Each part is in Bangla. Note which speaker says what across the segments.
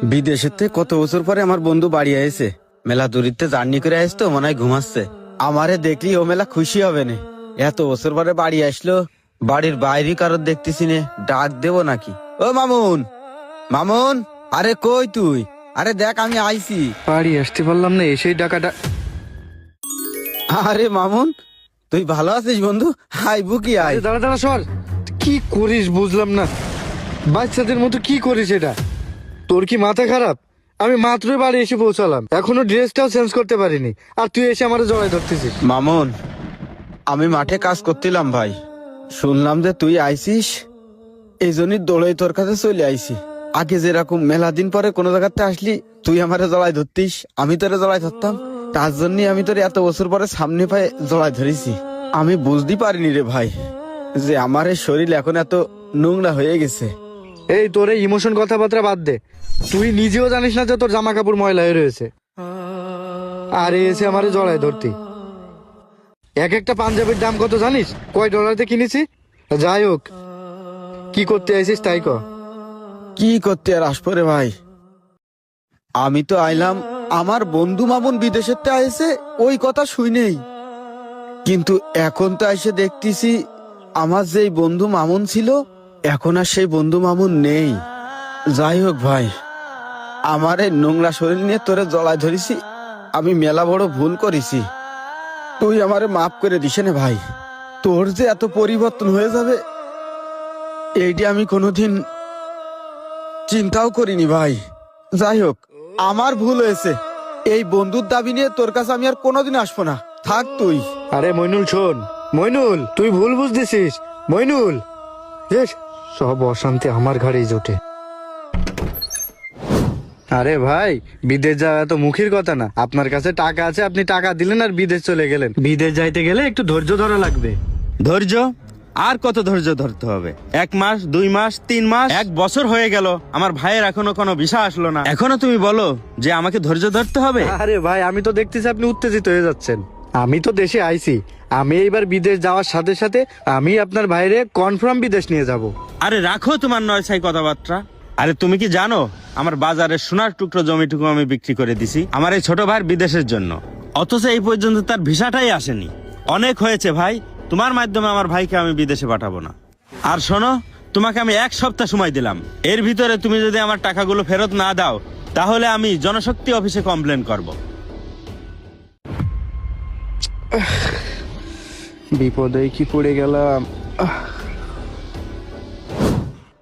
Speaker 1: বিদেশের থেকে কত বছর পরে আমার বন্ধু বাড়ি আইছে। মেলা দূরিতে জার্নি করে আসতো, মনে হয় ঘুমাচ্ছে। আমারে দেখলি ও মেলা খুশি হবে না। এত বছর পরে বাড়ি আসলো, বাড়ির বাইরে কারোর দেখতেছি নে, ডাক দেবো নাকি? ও মামুন, মামুন, আরে কই তুই? আরে দেখ আমি আইছি।
Speaker 2: বাড়ি আসতে পারলাম না, এসেই ডাকাটা।
Speaker 1: আরে মামুন, তুই ভালো আছিস বন্ধু? হাই বুকি আয়।
Speaker 2: আরে দাঁড়া দাঁড়া সর, কি করিস বুঝলাম না। বাচ্চাদের মতো কি করিস এটা? তোর কি মাথা খারাপ? আমি মাত্রই বাড়ি এসে পৌঁছালাম, এখনো ড্রেসটাও চেঞ্জ করতে পারিনি, আর তুই এসে আমার জড়াই ধরতেছিস।
Speaker 1: মামুন, আমি মাঠে কাজ করছিলাম ভাই, শুনলাম যে তুই আইছিস, এই জন্যই দৌড়ে তোর কাছে চলে আইছি। আগে যেরকম মেলা দিন পরে কোনো জায়গাতে আসলি তুই আমারে জড়াই ধরতিস, আমি তোরে জড়াই ধরতাম, তার জন্য আমি তোর এত বছর পরে সামনে পায়ে জড়াই ধরেছি। আমি বুঝতে পারিনি রে ভাই যে আমার এই শরীর এখন এত নোংরা হয়ে গেছে।
Speaker 2: এই তোর এই ইমোশন কথাবার্তা বাদ দে। তুই নিজেও জানিস না যে তোর জামা কাপড় ময়লা হয়ে রয়েছে, আর এসে আমারে জড়াই ধরতি। এক একটা পাঞ্জাবির দাম কত জানিস? কয় ডলারতে কিনেছি? যাই হোক, কি করতে আইছিস তাই ক।
Speaker 1: কি করতে আর আসবো রে ভাই, আমি তো আইলাম আমার বন্ধু মামুন বিদেশের তে আইছে ওই কথা শুনেই, কিন্তু এখন তো এসে দেখতেছি আমার যেই বন্ধু মামুন ছিল এখন আর সেই বন্ধু মামুন নেই। যাই হোক ভাই, আমার এই নোংরা শরীর নিয়ে তোরে জড়ায় ধরেছি, আমি মেলা বড় ভুল করেছি, তুই আমারে মাফ করে দিস না ভাই। তোর যে এত পরিবর্তন হয়ে যাবে এইটি আমি কোনোদিন চিন্তাও করিনি ভাই। যাই হোক, আমার ভুল হয়েছে, এই বন্ধুর দাবি নিয়ে তোর কাছে আমি আর কোনোদিন আসবো না, থাক তুই।
Speaker 2: আরে মইনুল শোন, মইনুল তুই ভুল বুঝতেছিস। মইনুল, সব অশান্তি আমার ঘাড়েই জোটে। আরে ভাই, বিদেশ যাওয়া তো মুখের কথা না। আপনার কাছে টাকা আছে, আপনি টাকা দিলেন আর বিদেশ চলে গেলেন। বিদেশ যাইতে গেলে একটু ধৈর্য ধরা লাগবে।
Speaker 3: ধৈর্য? আর কত ধৈর্য ধরতে হবে? 1 মাস, 2 মাস, 3 মাস, 1 বছর হয়ে গেল, আমার ভাইয়ের এখনো কোনো ভিসা আসলো না, এখনো তুমি বলো যে আমাকে ধৈর্য ধরতে হবে?
Speaker 2: আরে ভাই, আমি তো দেখতেছি আপনি উত্তেজিত হয়ে যাচ্ছেন। আমি তো দেশে আইছি, আমি এইবার বিদেশ যাওয়ার সাথে সাথে আমি আপনার ভাইরে কনফার্ম বিদেশ নিয়ে যাব।
Speaker 3: আরে রাখো তোমার নয় ছাই কথাবার্তা। আরে তুমি কি জানো আমার বাজারে সোনার টুকরো জমিটুকু আমি বিক্রি করে দিছি আমার এই ছোট ভাইয়ের বিদেশের জন্য, অথচ এই পর্যন্ত তার ভিসাটাই আসেনি। অনেক হয়েছে ভাই, তোমার মাধ্যমে আমার ভাইকে আমি বিদেশে পাঠাবো না। আর শোনো, তোমাকে আমি 1 সপ্তাহ সময় দিলাম, এর ভিতরে তুমি যদি আমার টাকাগুলো ফেরত না দাও তাহলে আমি জনশক্তি অফিসে কমপ্লেন করব।
Speaker 2: বিপদে কি পড়ে গেলাম।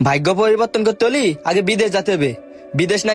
Speaker 4: ভাগ্য পরিবর্তন করতে হলে আগে বিদেশ যেতে হবে। বিদেশ না